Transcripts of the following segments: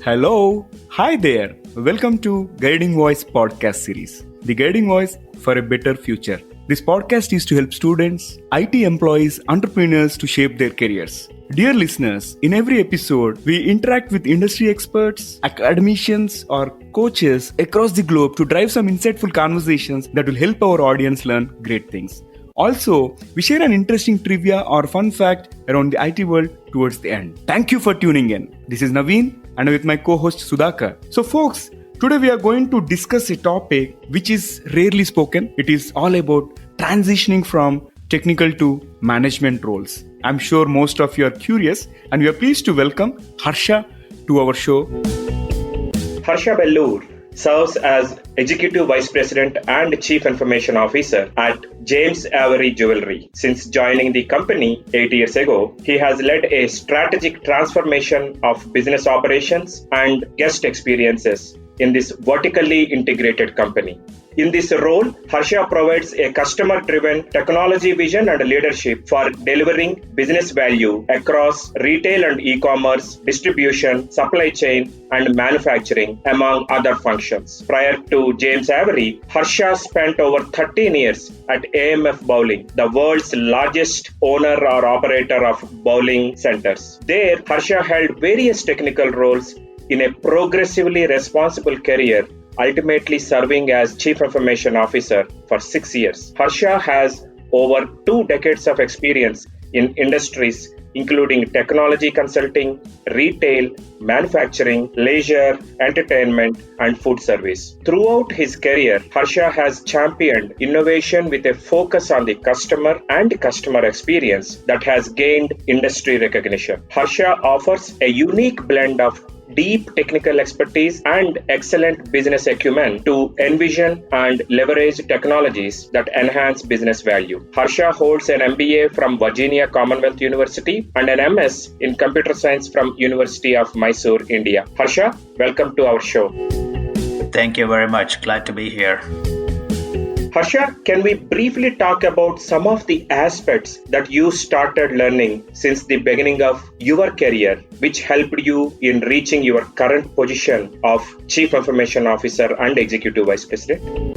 Hello, hi there. Welcome to Guiding Voice podcast series, The Guiding Voice for a Better Future. This podcast is to help students, IT employees, entrepreneurs to shape their careers. Dear listeners, in every episode, we interact with industry experts, academicians, or coaches across the globe to drive some insightful conversations that will help our audience learn great things. Also, we share an interesting trivia or fun fact around the IT world towards the end. Thank you for tuning in. This is Naveen and I'm with my co-host Sudhakar. So folks, today we are going to discuss a topic which is rarely spoken. It is all about transitioning from technical to management roles. I'm sure most of you are curious and we are pleased to welcome Harsha to our show. Harsha Bellur serves as Executive Vice President and Chief Information Officer at James Avery Jewelry. Since joining the company 8 years ago, he has led a strategic transformation of business operations and guest experiences in this vertically integrated company. In this role, Harsha provides a customer-driven technology vision and leadership for delivering business value across retail and e-commerce, distribution, supply chain, and manufacturing, among other functions. Prior to James Avery, Harsha spent over 13 years at AMF Bowling, the world's largest owner or operator of bowling centers. There, Harsha held various technical roles in a progressively responsible career, ultimately serving as Chief Information Officer for 6 years. Harsha has over 2 decades of experience in industries including technology consulting, retail, manufacturing, leisure, entertainment, and food service. Throughout his career, Harsha has championed innovation with a focus on the customer and customer experience that has gained industry recognition. Harsha offers a unique blend of deep technical expertise and excellent business acumen to envision and leverage technologies that enhance business value. Harsha holds an MBA from Virginia Commonwealth University and an MS in Computer Science from University of Mysore, India. Harsha, welcome to our show. Thank you very much. Glad to be here. Harsha, can we briefly talk about some of the aspects that you started learning since the beginning of your career, which helped you in reaching your current position of Chief Information Officer and Executive Vice President?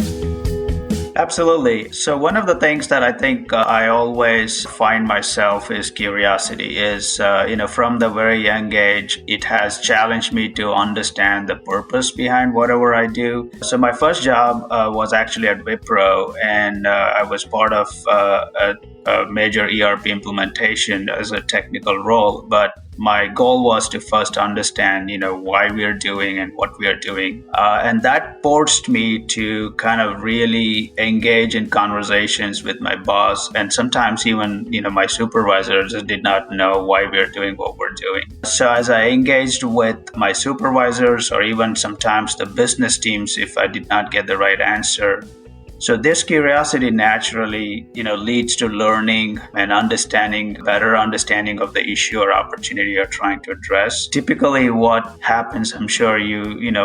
Absolutely. So one of the things that I think I always find myself is curiosity is, from the very young age, it has challenged me to understand the purpose behind whatever I do. So my first job was actually at Wipro, and I was part of a major ERP implementation as a technical role. But my goal was to first understand, why we are doing and what we are doing. And that forced me to kind of really engage in conversations with my boss. And sometimes even, my supervisors did not know why we are doing what we're doing. So as I engaged with my supervisors or even sometimes the business teams, if I did not get the right answer, so this curiosity naturally, leads to learning and better understanding of the issue or opportunity you're trying to address. Typically what happens, I'm sure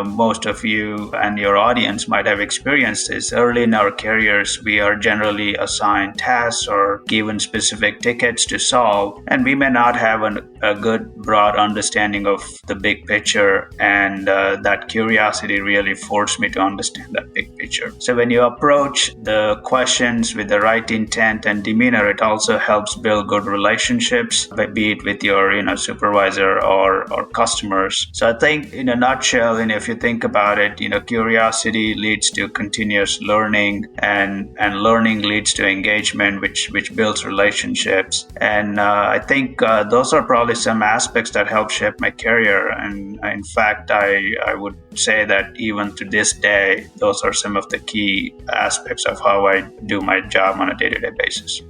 most of you and your audience might have experienced this. Early in our careers, we are generally assigned tasks or given specific tickets to solve, and we may not have a good broad understanding of the big picture, and that curiosity really forced me to understand that big picture. So when you approach the questions with the right intent and demeanor, it also helps build good relationships, be it with your supervisor or customers. So I think in a nutshell, if you think about it, curiosity leads to continuous learning, and learning leads to engagement, which builds relationships. And I think those are probably some aspects that help shape my career. And in fact, I would say that even to this day, those are some of the key aspects of how I do my job on a day-to-day basis.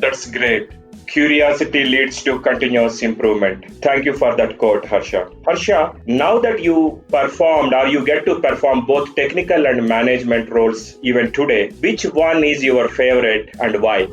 That's great. Curiosity leads to continuous improvement. Thank you for that quote, Harsha. Harsha, now that you performed or you get to perform both technical and management roles even today, which one is your favorite and why?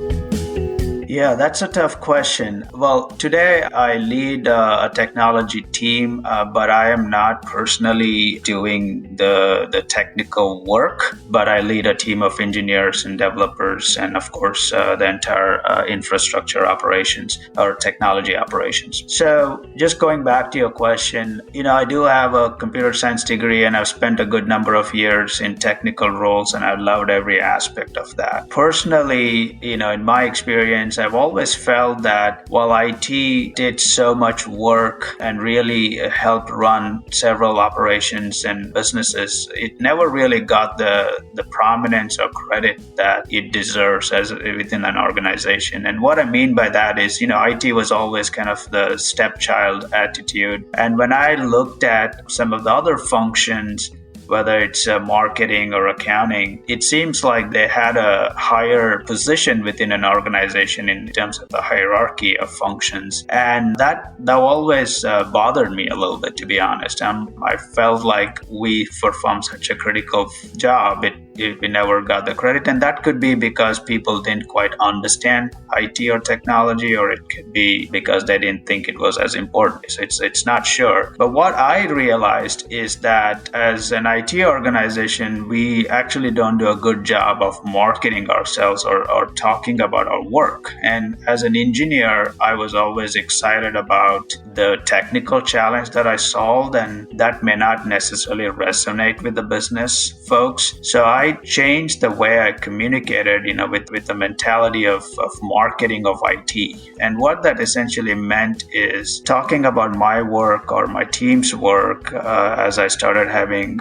Yeah, that's a tough question. Well, today I lead a technology team, but I am not personally doing the technical work, but I lead a team of engineers and developers and, of course, the entire infrastructure operations or technology operations. So just going back to your question, I do have a computer science degree and I've spent a good number of years in technical roles and I've loved every aspect of that. Personally, in my experience, I've always felt that while IT did so much work and really helped run several operations and businesses, it never really got the prominence or credit that it deserves as within an organization. And what I mean by that is, IT was always kind of the stepchild attitude. And when I looked at some of the other functions, whether it's marketing or accounting, it seems like they had a higher position within an organization in terms of the hierarchy of functions. And that always bothered me a little bit, to be honest. I felt like we performed such a critical job. We never got the credit, and that could be because people didn't quite understand IT or technology, or it could be because they didn't think it was as important. So it's not sure. But what I realized is that as an IT organization, we actually don't do a good job of marketing ourselves or talking about our work. And as an engineer, I was always excited about the technical challenge that I solved, and that may not necessarily resonate with the business folks. So I changed the way I communicated, with the mentality of marketing of IT. And what that essentially meant is talking about my work or my team's work as I started having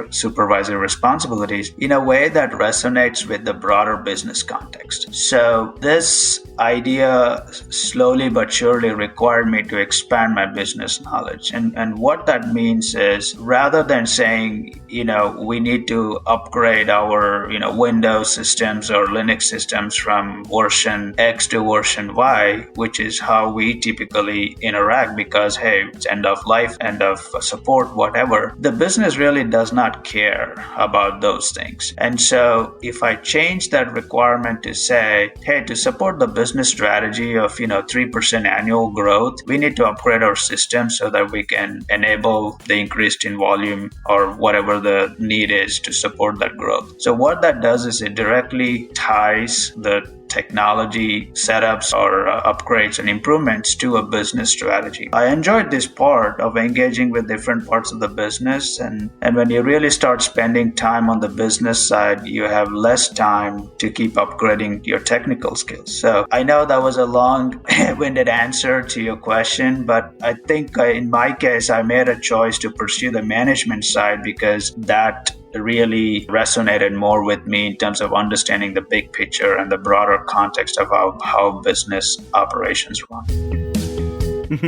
supervisory responsibilities in a way that resonates with the broader business context. So this idea slowly but surely required me to expand my business knowledge. And what that means is, rather than saying, we need to upgrade our, Windows systems or Linux systems from version X to version Y, which is how we typically interact because, hey, it's end of life, end of support, whatever. The business really does not care about those things. And so if I change that requirement to say, hey, to support the business strategy of, 3% annual growth, we need to upgrade our system so that we can enable the increase in volume or whatever the need is to support that growth. So what that does is it directly ties the technology setups or upgrades and improvements to a business strategy. I enjoyed this part of engaging with different parts of the business, and when you really start spending time on the business side, you have less time to keep upgrading your technical skills. So I know that was a long-winded answer to your question, but I think in my case, I made a choice to pursue the management side because that really resonated more with me in terms of understanding the big picture and the broader context of how business operations run.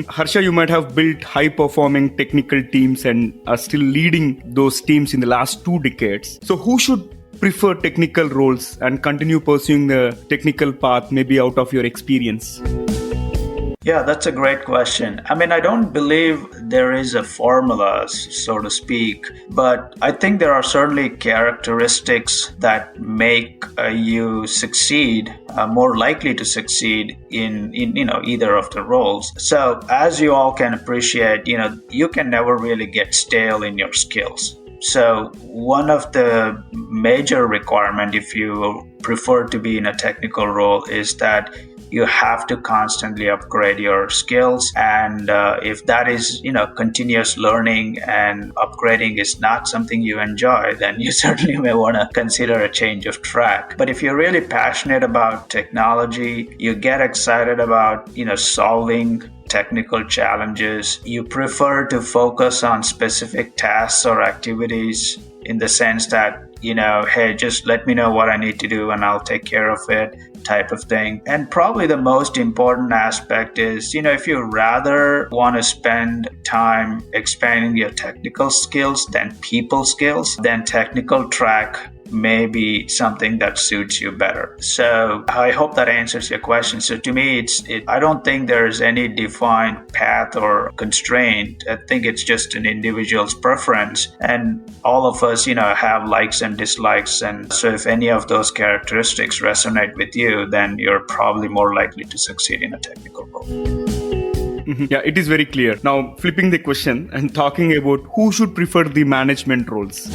Harsha, you might have built high-performing technical teams and are still leading those teams in the last 2 decades. So who should prefer technical roles and continue pursuing the technical path, maybe out of your experience? Yeah, that's a great question. I don't believe there is a formula, so to speak, but I think there are certainly characteristics that make you succeed, more likely to succeed in either of the roles. So as you all can appreciate, you can never really get stale in your skills. So one of the major requirements if you prefer to be in a technical role is that you have to constantly upgrade your skills. And if that is, continuous learning and upgrading is not something you enjoy, then you certainly may want to consider a change of track. But if you're really passionate about technology, you get excited about, solving technical challenges, you prefer to focus on specific tasks or activities in the sense that, hey, just let me know what I need to do and I'll take care of it, type of thing. And probably the most important aspect is, if you rather want to spend time expanding your technical skills than people skills, then technical track may be something that suits you better. So I hope that answers your question. So to me, I don't think there's any defined path or constraint. I think it's just an individual's preference. And all of us, have likes and dislikes. And so if any of those characteristics resonate with you, then you're probably more likely to succeed in a technical role. Yeah, it is very clear. Now, flipping the question and talking about who should prefer the management roles.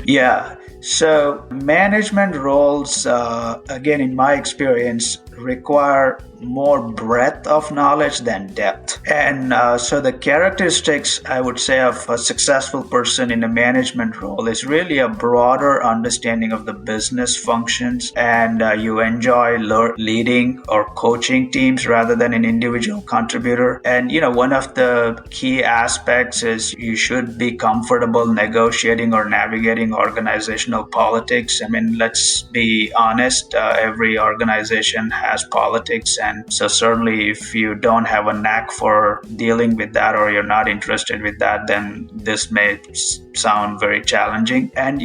Yeah. So management roles, again, in my experience, require more breadth of knowledge than depth. And so the characteristics, I would say, of a successful person in a management role is really a broader understanding of the business functions, and you enjoy leading or coaching teams rather than an individual contributor. And, one of the key aspects is you should be comfortable negotiating or navigating organizational politics. I mean, let's be honest, every organization has politics. And so certainly if you don't have a knack for dealing with that, or you're not interested with that, then this may sound very challenging. And,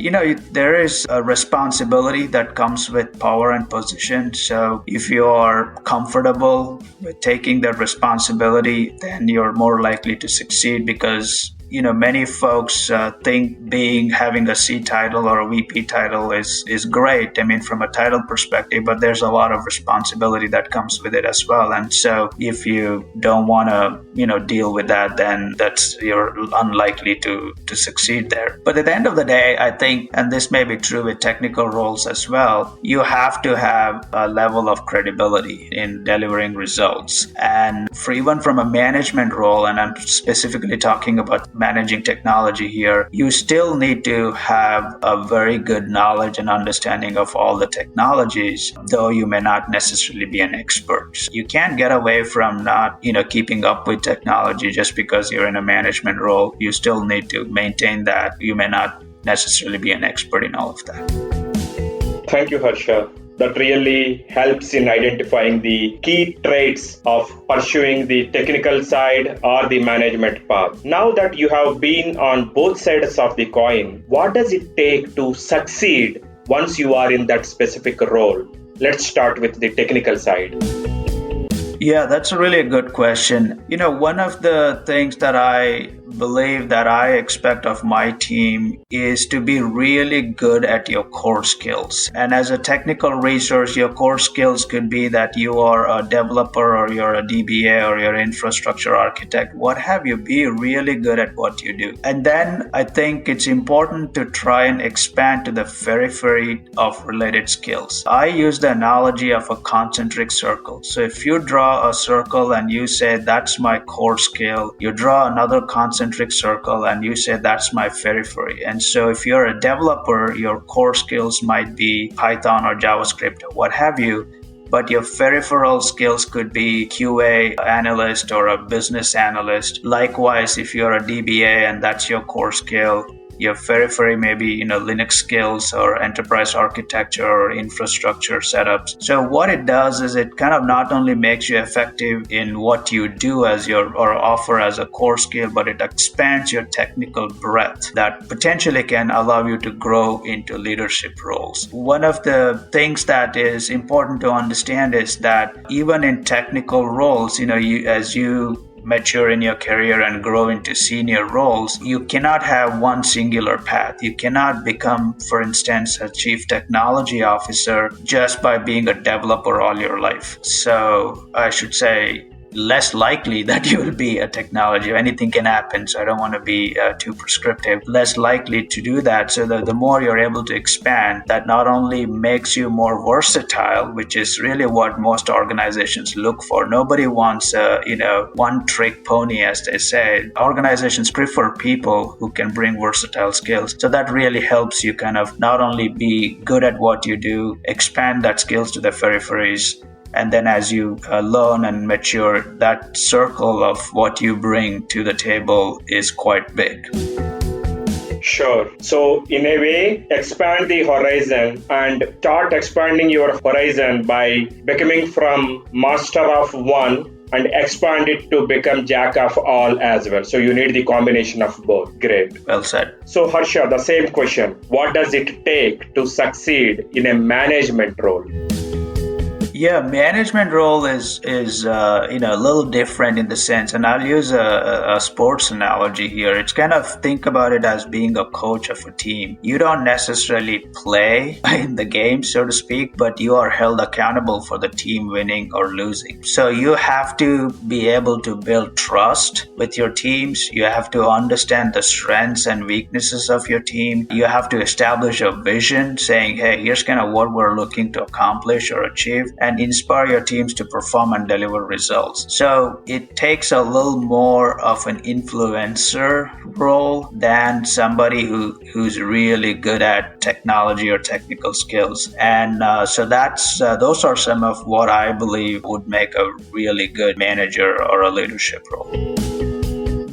there is a responsibility that comes with power and position. So if you are comfortable with taking that responsibility, then you're more likely to succeed, because many folks think having a C title or a VP title is great. I mean, from a title perspective, but there's a lot of responsibility that comes with it as well. And so if you don't want to, deal with that, then you're unlikely to succeed there. But at the end of the day, I think, and this may be true with technical roles as well, you have to have a level of credibility in delivering results. And even from a management role, and I'm specifically talking about managing technology here, you still need to have a very good knowledge and understanding of all the technologies, though you may not necessarily be an expert. You can't get away from not, keeping up with technology just because you're in a management role. You still need to maintain that. You may not necessarily be an expert in all of that. Thank you, Harsha. That really helps in identifying the key traits of pursuing the technical side or the management path. Now that you have been on both sides of the coin, what does it take to succeed once you are in that specific role? Let's start with the technical side. Yeah, that's a really good question. One of the things that I believe that I expect of my team is to be really good at your core skills. And as a technical resource, your core skills could be that you are a developer, or you're a DBA, or you're an infrastructure architect, what have you. Be really good at what you do. And then I think it's important to try and expand to the periphery of related skills. I use the analogy of a concentric circle. So if you draw a circle and you say, that's my core skill, you draw another concentric circle and you say, that's my periphery. And so if you're a developer, your core skills might be Python or JavaScript or what have you, but your peripheral skills could be QA analyst or a business analyst. Likewise, if you're a DBA and that's your core skill, your periphery may be, Linux skills or enterprise architecture or infrastructure setups. So what it does is it kind of not only makes you effective in what you do or offer as a core skill, but it expands your technical breadth that potentially can allow you to grow into leadership roles. One of the things that is important to understand is that even in technical roles, as you mature in your career and grow into senior roles, you cannot have one singular path. You cannot become, for instance, a chief technology officer just by being a developer all your life. So I should say, less likely that you will be a technology. Anything can happen, so I don't want to be too prescriptive. Less likely to do that. So the more you're able to expand, that not only makes you more versatile, which is really what most organizations look for. Nobody wants a one-trick pony, as they say. Organizations prefer people who can bring versatile skills. So that really helps you kind of not only be good at what you do, expand that skills to the peripheries. And then as you learn and mature, that circle of what you bring to the table is quite big. Sure. So in a way, expand the horizon and start expanding your horizon by becoming from master of one and expand it to become jack of all as well. So you need the combination of both. Great. Well said. So Harsha, the same question. What does it take to succeed in a management role? Yeah, management role is a little different in the sense, and I'll use a sports analogy here. It's kind of think about it as being a coach of a team. You don't necessarily play in the game, so to speak, but you are held accountable for the team winning or losing. So you have to be able to build trust with your teams. You have to understand the strengths and weaknesses of your team. You have to establish a vision saying, hey, here's kind of what we're looking to accomplish or achieve, and inspire your teams to perform and deliver results. So it takes a little more of an influencer role than somebody who's really good at technology or technical skills. And so those are some of what I believe would make a really good manager or a leadership role.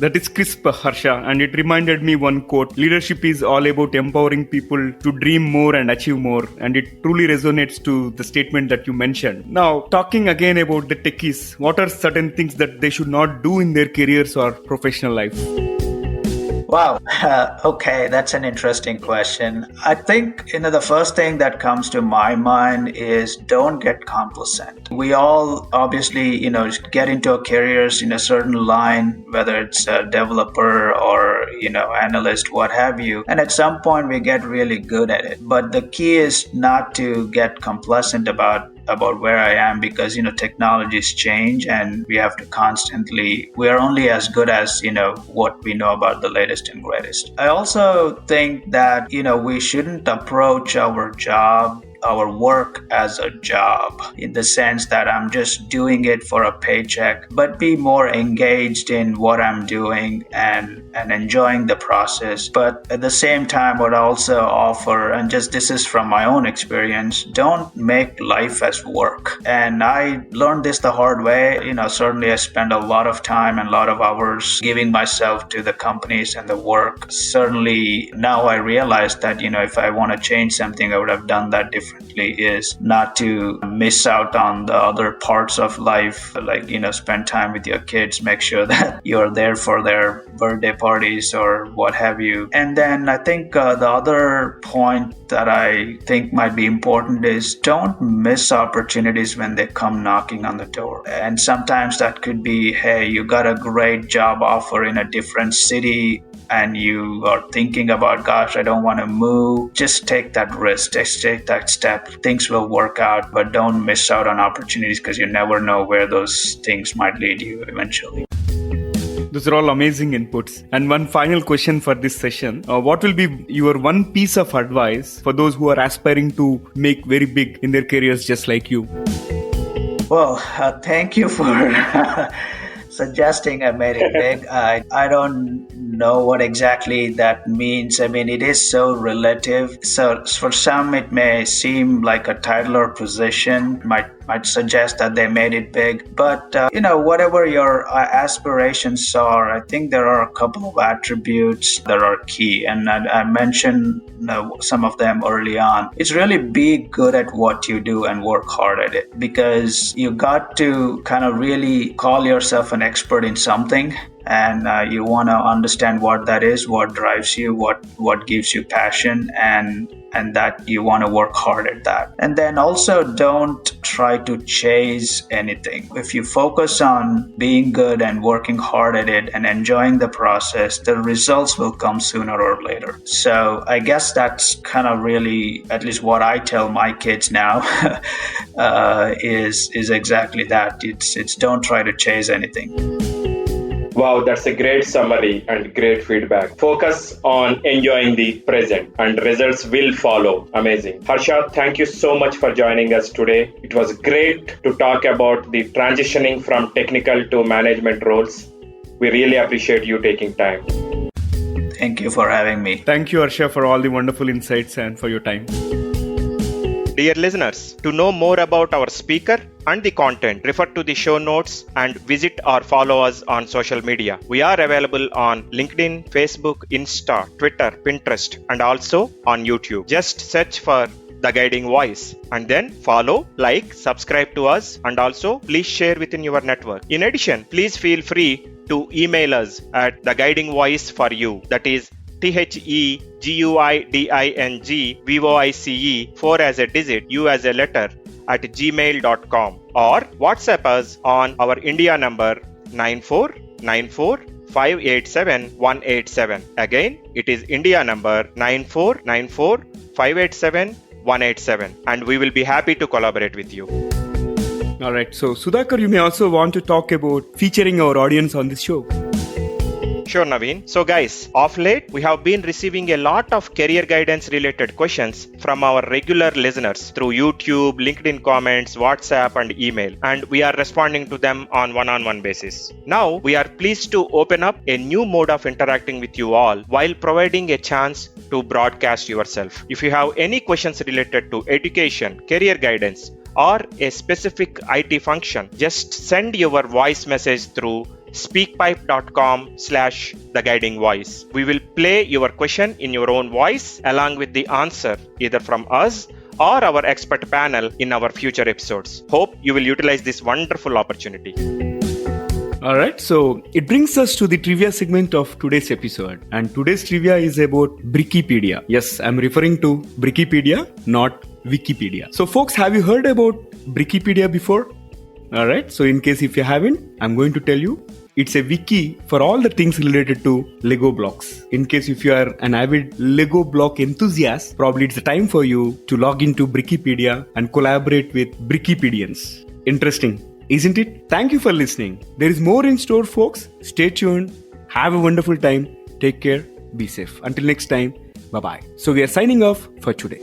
That is crisp, Harsha, and it reminded me one quote. Leadership is all about empowering people to dream more and achieve more, and it truly resonates to the statement that you mentioned. Now, talking again about the techies, what are certain things that they should not do in their careers or professional life? Wow. Okay, that's an interesting question. I think, the first thing that comes to my mind is don't get complacent. We all obviously, get into our careers in a certain line, whether it's a developer or, analyst, what have you. And at some point we get really good at it. But the key is not to get complacent about where I am, because technologies change and we have to we are only as good as what we know about the latest and greatest. I also think that we shouldn't approach our work as a job in the sense that I'm just doing it for a paycheck, but be more engaged in what I'm doing and enjoying the process. But at the same time, would also offer, and just this is from my own experience, don't make life as work. And I learned this the hard way. Certainly I spend a lot of time and a lot of hours giving myself to the companies and the work. Certainly now I realize that, if I want to change something, I would have done that differently, is not to miss out on the other parts of life, like, spend time with your kids, make sure that you're there for their birthday parties or what have you. And then I think the other point that I think might be important is don't miss opportunities when they come knocking on the door. And sometimes that could be, hey, you got a great job offer in a different city and you are thinking about, gosh, I don't want to move. Just take that risk, just take that step. Things will work out, but don't miss out on opportunities, because you never know where those things might lead you eventually. Those are all amazing inputs. And one final question for this session. What will be your one piece of advice for those who are aspiring to make very big in their careers just like you? Well, thank you for suggesting I made it big. I don't know what exactly that means. I mean, it is so relative. So for some, it may seem like a title or position, might suggest that they made it big. But, whatever your aspirations are, I think there are a couple of attributes that are key. And I mentioned some of them early on. It's really be good at what you do and work hard at it, because you got to kind of really call yourself an expert in something. And you want to understand what that is, what drives you, what gives you passion, and that you want to work hard at that. And then also don't try to chase anything. If you focus on being good and working hard at it and enjoying the process, the results will come sooner or later. So I guess that's kind of really, at least what I tell my kids now, is exactly that. It's don't try to chase anything. Wow, that's a great summary and great feedback. Focus on enjoying the present and results will follow. Amazing. Harsha, thank you so much for joining us today. It was great to talk about the transitioning from technical to management roles. We really appreciate you taking time. Thank you for having me. Thank you, Harsha, for all the wonderful insights and for your time. Dear listeners, to know more about our speaker and the content, refer to the show notes and visit or follow us on social media. We are available on LinkedIn, Facebook, Insta, Twitter, Pinterest, and also on YouTube. Just search for The Guiding Voice. And then follow, like, subscribe to us, and also please share within your network. In addition, please feel free to email us at The Guiding Voice for You. That is THEGUIDINGVOICE 4 as a digit, U as a letter at gmail.com, or WhatsApp us on our India number 9494587187. Again, it is India number 9494587187, and we will be happy to collaborate with you. All right. So, Sudhakar, you may also want to talk about featuring our audience on this show. Sure, Naveen. So guys, of late, we have been receiving a lot of career guidance related questions from our regular listeners through YouTube, LinkedIn comments, WhatsApp, and email. And we are responding to them on one-on-one basis. Now, we are pleased to open up a new mode of interacting with you all while providing a chance to broadcast yourself. If you have any questions related to education, career guidance, or a specific IT function, just send your voice message through speakpipe.com/theguidingvoice. We will play your question in your own voice along with the answer either from us or our expert panel in our future episodes. Hope you will utilize this wonderful opportunity. All right, so it brings us to the trivia segment of today's episode. And today's trivia is about Brikipedia. Yes, I'm referring to Brikipedia, not Wikipedia. So folks, have you heard about Brikipedia before? All right, so in case if you haven't, I'm going to tell you. It's a wiki for all the things related to Lego blocks. In case if you are an avid Lego block enthusiast, probably it's the time for you to log into Brikipedia and collaborate with Brikipedians. Interesting, isn't it? Thank you for listening. There is more in store, folks. Stay tuned. Have a wonderful time. Take care. Be safe. Until next time. Bye-bye. So we are signing off for today.